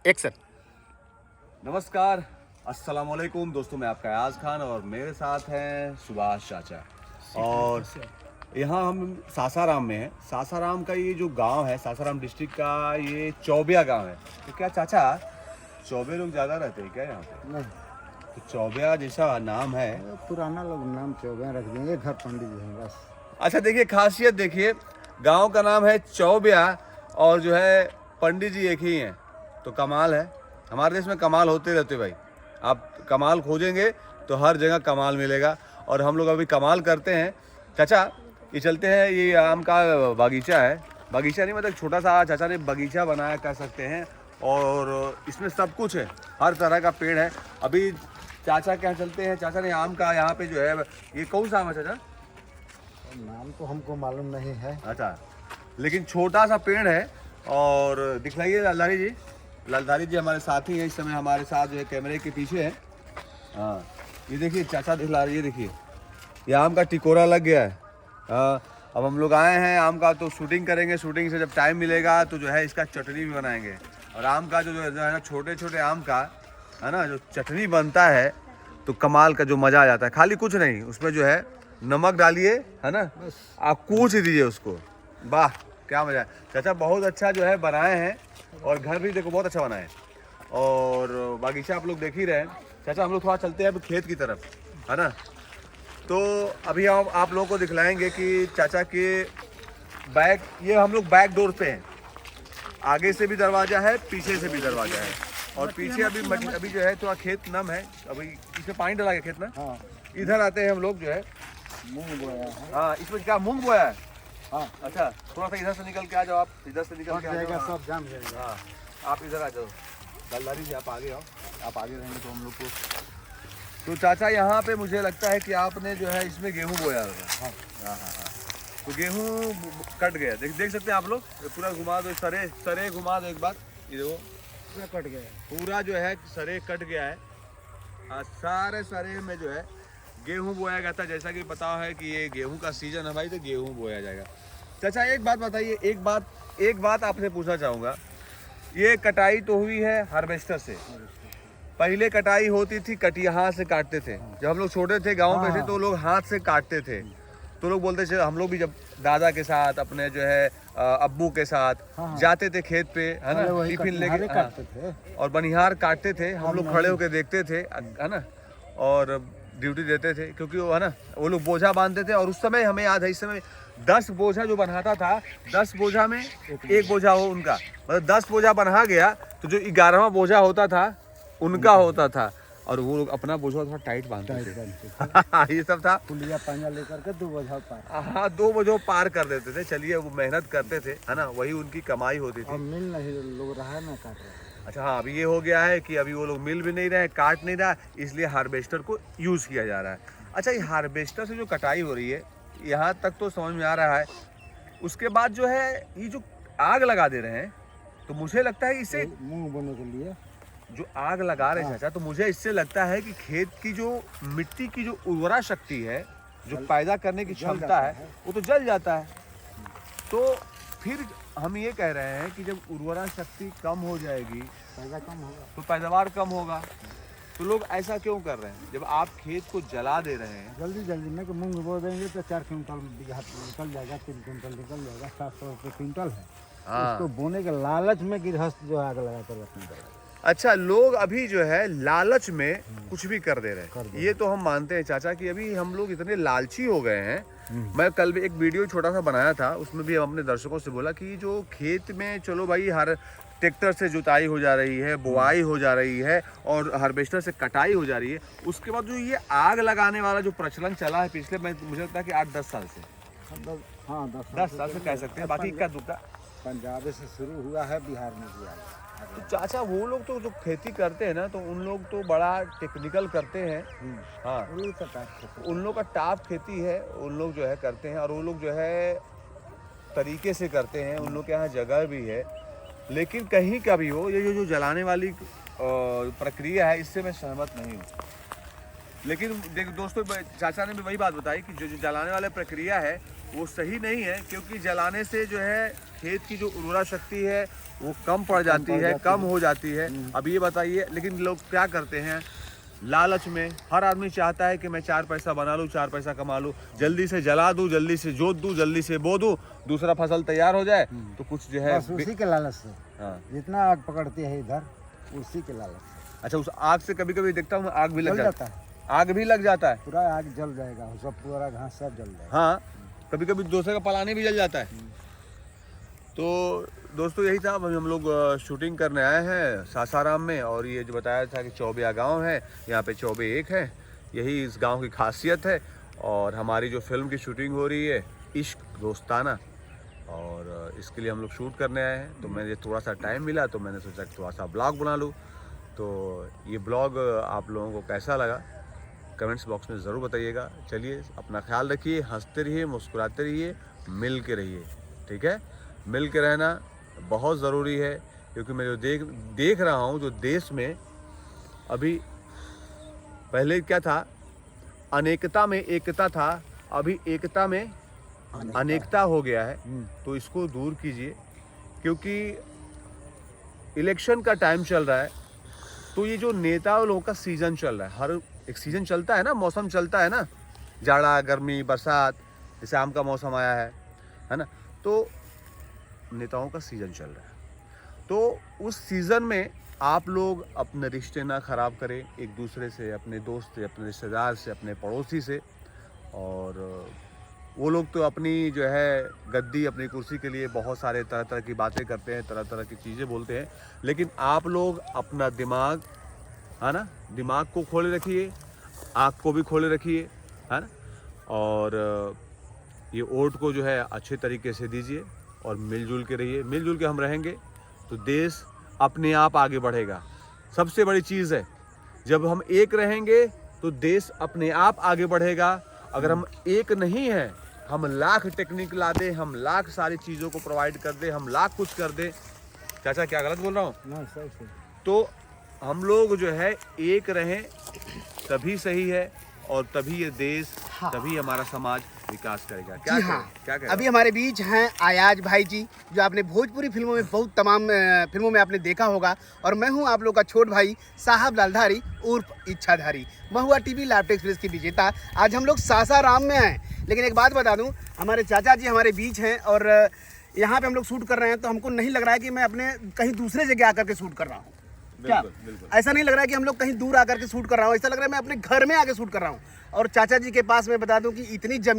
Action. नमस्कार, अस्सलाम वालेकुम दोस्तों, मैं आपका अयाज खान और मेरे साथ हैं सुभाष चाचा। और यहाँ हम सासाराम में हैं। सासाराम का ये जो गांव है, सासाराम डिस्ट्रिक्ट का ये चौबिया गांव है। तो क्या चाचा चौबे लोग ज़्यादा रहते हैं क्या यहाँ पे? नहीं, तो चौबिया जैसा नाम है। ये पुराना लोग नाम चौबे रख देंगे, घर पंडित जी हैं बस। अच्छा देखिए, खासियत देखिए, गांव का नाम है चौबिया और जो है पंडित जी एक ही हैं। तो कमाल है, हमारे देश में कमाल होते रहते भाई। आप कमाल खोजेंगे तो हर जगह कमाल मिलेगा और हम लोग अभी कमाल करते हैं। चाचा ये चलते हैं, ये आम का बागीचा है। बागीचा नहीं मतलब छोटा सा चाचा ने बगीचा बनाया कह सकते हैं। और इसमें सब कुछ है, हर तरह का पेड़ है। अभी चाचा के यहाँ चलते हैं। चाचा ने आम का यहाँ पे जो है, ये कौन सा आम है चाचा? नाम तो हमको मालूम नहीं है। अच्छा, लेकिन छोटा सा पेड़ है। और दिखलाइए लालधारी जी। लालधारी जी हमारे साथी हैं, इस समय हमारे साथ जो है कैमरे के पीछे है। हाँ, ये देखिए चाचा दिखला रही है, देखिए ये आम का टिकोरा लग गया है। हाँ, अब हम लोग आए हैं आम का तो शूटिंग करेंगे। शूटिंग से जब टाइम मिलेगा तो जो है इसका चटनी भी बनाएंगे। और आम का जो है ना, छोटे छोटे आम का है ना, जो चटनी बनता है तो कमाल का जो मज़ा आ जाता है। खाली कुछ नहीं, उसमें जो है नमक डालिए, है ना, आप कूच दीजिए उसको। वाह क्या मज़ा है। चाचा बहुत अच्छा जो है बनाए हैं और घर भी देखो बहुत अच्छा बनाए। और बागीचा आप लोग देख ही रहे हैं। चाचा हम लोग थोड़ा चलते हैं अब खेत की तरफ, है ना। तो अभी हम आप लोगों को दिखलाएंगे कि चाचा के बैक, ये हम लोग बैक डोर पे हैं। आगे से भी दरवाज़ा है, पीछे से भी दरवाज़ा है। और पीछे अभी जो है थोड़ा खेत नम है, अभी इसमें पानी डाला गया खेत में। हाँ, इधर आते हैं हम लोग जो है। मूंग बोया है। हाँ, इसमें क्या मूंग बोया है? हाँ, अच्छा, थोड़ा सा इधर से निकल के आ जाओ, आप इधर से निकल कट के आ जाएगा, जाओ। सब जाम जाएगा। हाँ, आप इधर आ जाओ। दलदारी जी आप आगे आओ, आप आगे रहेंगे तो हम लोग को। तो चाचा यहाँ पे मुझे लगता है कि आपने जो है इसमें गेहूँ बोया होगा। हाँ, हाँ हाँ हाँ। तो गेहूँ कट गया, देख सकते हैं आप लोग। ये पूरा घुमा दो, सरे घुमा दो एक बार। ये देखो पूरा कट गया है। पूरा जो है सरे कट गया है। सारे सरे में जो है गेहूं बोया गया था। जैसा कि पता है कि ये गेहूं का सीजन है भाई, तो गेहूं बोया जाएगा। चाचा एक बात बताइए, एक बात आपसे पूछना चाहूँगा। ये कटाई तो हुई है हार्वेस्टर से, पहले कटाई होती थी कटिया से काटते थे। जब हम लोग छोटे थे गाँव में थे तो लोग हाथ से काटते थे। तो लोग बोलते थे, हम लोग भी जब दादा के साथ अपने जो है अब्बू के साथ जाते थे खेत पे, है ना, टिफिन लेके काटते थे और बनिहार काटते थे। हम लोग खड़े होकर देखते थे, है ना, और ड्यूटी देते थे। क्योंकि वो है ना, वो लोग बोझा बांधते थे। और उस समय हमें याद है, इस समय 10 बोझा जो बनाता था, 10 बोझा में एक बोझा हो उनका, मतलब 10 बोझा बना गया तो जो 11वां बोझा होता था उनका होता था। और वो लोग अपना बोझा थोड़ा टाइट बांधते थे। ये सब था। पुलिया पांजा लेकर के 2 बोझा पार। हाँ, 2 बोझों पार कर देते थे। चलिए, वो मेहनत करते थे, है ना, वही उनकी कमाई होती थी। अब मिल नहीं लोग रहा है ना, काट रहा है। अच्छा हाँ, अभी ये हो गया है कि अभी वो लोग मिल भी नहीं रहे, काट नहीं रहा, इसलिए हार्वेस्टर को यूज़ किया जा रहा है। अच्छा, ये हार्वेस्टर से जो कटाई हो रही है, यहाँ तक तो समझ में आ रहा है। उसके बाद जो है ये जो आग लगा दे रहे हैं, तो मुझे लगता है इससे मूंग बोने के लिए जो आग लगा रहे हैं चाचा, तो मुझे इससे लगता है कि खेत की जो मिट्टी की जो उर्वरा शक्ति है, जो पैदा करने की क्षमता है, वो तो जल जाता है। तो फिर हम ये कह रहे हैं कि जब उर्वरा शक्ति कम हो जाएगी पैदा कम होगा, तो पैदावार कम होगा। तो लोग ऐसा क्यों कर रहे हैं? जब आप खेत को जला दे रहे हैं, जल्दी जल्दी में कि मूंग बो देंगे तो 4 क्विंटल बीघा निकल जाएगा, 3 क्विंटल निकल जाएगा, 700 रुपये क्विंटल है। हाँ। उसको बोने के लालच में गृहस्थ जो आग लगा कर रखने का। अच्छा, लोग अभी जो है लालच में कुछ भी कर दे रहे कर हैं। दे ये तो हम मानते हैं चाचा कि अभी हम लोग इतने लालची हो गए हैं। मैं कल भी एक वीडियो छोटा सा बनाया था, उसमें भी हम अपने दर्शकों से बोला कि जो खेत में चलो भाई हर ट्रैक्टर से जुताई हो जा रही है, बुआई हो जा रही है और हार्वेस्टर से कटाई हो जा रही है, उसके बाद जो ये आग लगाने वाला जो प्रचलन चला है पिछले, मुझे लगता है कि 8-10 साल से, हाँ 10 साल से कह सकते हैं, बाकी इक्का दुक्का पंजाब से शुरू हुआ है, बिहार में भी आया। तो चाचा वो लोग तो जो खेती करते हैं ना, तो उन लोग तो बड़ा टेक्निकल करते हैं। हाँ, उन लोग का टाप खेती है, उन लोग जो है करते हैं और वो लोग जो है तरीके से करते हैं। उन लोग के यहाँ जगह भी है। लेकिन कहीं का भी हो, ये जो जलाने वाली प्रक्रिया है, इससे मैं सहमत नहीं हूँ। लेकिन देखो दोस्तों, चाचा ने भी वही बात बताई कि जो जलाने वाली प्रक्रिया है वो सही नहीं है, क्योंकि जलाने से जो है खेत की जो उर्वरा शक्ति है वो कम पड़ जाती है, कम हो जाती है। अब ये बताइए, लेकिन लोग क्या करते हैं, लालच में हर आदमी चाहता है कि मैं 4 पैसा बना लूँ, 4 पैसा कमा लूँ, जल्दी से जला दूँ, जल्दी से जोत दूँ, जल्दी से बो दूँ, दूसरा फसल तैयार हो जाए तो कुछ जो है बस उसी के लालच से हाँ। जितना आग पकड़ती है इधर, उसी के लालच से अच्छा, उस आग से कभी कभी देखता हूँ आग भी लग जल जाता जाता है, है, आग भी लग जाता है। पूरा आग जल जाएगा, सब पूरा घास सब जल जाएगा। हाँ, कभी कभी दूसरे का पलानी भी जल जाता है। तो दोस्तों यही था, अभी हम लोग शूटिंग करने आए हैं सासाराम में, और ये जो बताया था कि चौबिया गांव है, यहाँ पे 24 है, यही इस गांव की खासियत है। और हमारी जो फिल्म की शूटिंग हो रही है इश्क दोस्ताना, और इसके लिए हम लोग शूट करने आए हैं। तो मैंने थोड़ा सा टाइम मिला तो मैंने सोचा कि थोड़ा सा ब्लॉग बना लूँ। तो ये ब्लॉग आप लोगों को कैसा लगा कमेंट्स बॉक्स में ज़रूर बताइएगा। चलिए, अपना ख्याल रखिए, हंसते रहिए, मुस्कुराते रहिए, मिल के रहिए, ठीक है। मिल के रहना बहुत ज़रूरी है, क्योंकि मैं जो देख रहा हूँ, जो देश में अभी पहले क्या था, अनेकता में एकता था, अभी एकता में अनेकता हो गया है। तो इसको दूर कीजिए, क्योंकि इलेक्शन का टाइम चल रहा है, तो ये जो नेताओं लोगों का सीज़न चल रहा है, हर एक सीज़न चलता है ना, मौसम चलता है ना, जाड़ा, गर्मी, बरसात, जैसे आम का मौसम आया है ना, तो नेताओं का सीज़न चल रहा है। तो उस सीज़न में आप लोग अपने रिश्ते ना ख़राब करें एक दूसरे से, अपने दोस्त से, अपने रिश्तेदार से, अपने पड़ोसी से। और वो लोग तो अपनी जो है गद्दी, अपनी कुर्सी के लिए बहुत सारे तरह तरह की बातें करते हैं, तरह तरह की चीज़ें बोलते हैं, लेकिन आप लोग अपना दिमाग, है ना, दिमाग को खोले रखिए, आँख को भी खोले रखिए, है ना। और ये वोट को जो है अच्छे तरीके से दीजिए और मिलजुल के रहिए। मिलजुल के हम रहेंगे तो देश अपने आप आगे बढ़ेगा। सबसे बड़ी चीज़ है, जब हम एक रहेंगे तो देश अपने आप आगे बढ़ेगा। अगर हम एक नहीं हैं, हम लाख टेक्निक ला दें, हम लाख सारी चीज़ों को प्रोवाइड कर दें, हम लाख कुछ कर दें, चाचा क्या गलत बोल रहा हूँ, ना सही सही। तो हम लोग जो है एक रहें तभी सही है, और तभी ये देश, तभी हमारा समाज विकास करेगा। क्या जी करें? हाँ, क्या करें? अभी हमारे बीच हैं आयाज भाई जी, जो आपने भोजपुरी फिल्मों में बहुत तमाम फिल्मों में आपने देखा होगा। और मैं हूं आप लोग का छोट भाई साहब लालधारी उर्फ इच्छाधारी, महुआ टीवी लैपटॉप एक्सप्रेस की विजेता। आज हम लोग सासाराम में हैं, लेकिन एक बात बता दूं, हमारे चाचा जी हमारे बीच हैं और यहाँ पे हम लोग शूट कर रहे हैं, तो हमको नहीं लग रहा है कि मैं अपने कहीं दूसरे जगह आकर के शूट कर रहा हूँ। क्या बिल्कुल। ऐसा नहीं लग रहा है कि हम लोग कहीं दूर आकर के शूट कर रहा हूँ, ऐसा लग रहा है मैं अपने घर में आके शूट कर रहा हूँ। और चाचा जी के पास मैं बता दूं कि इतनी जमीन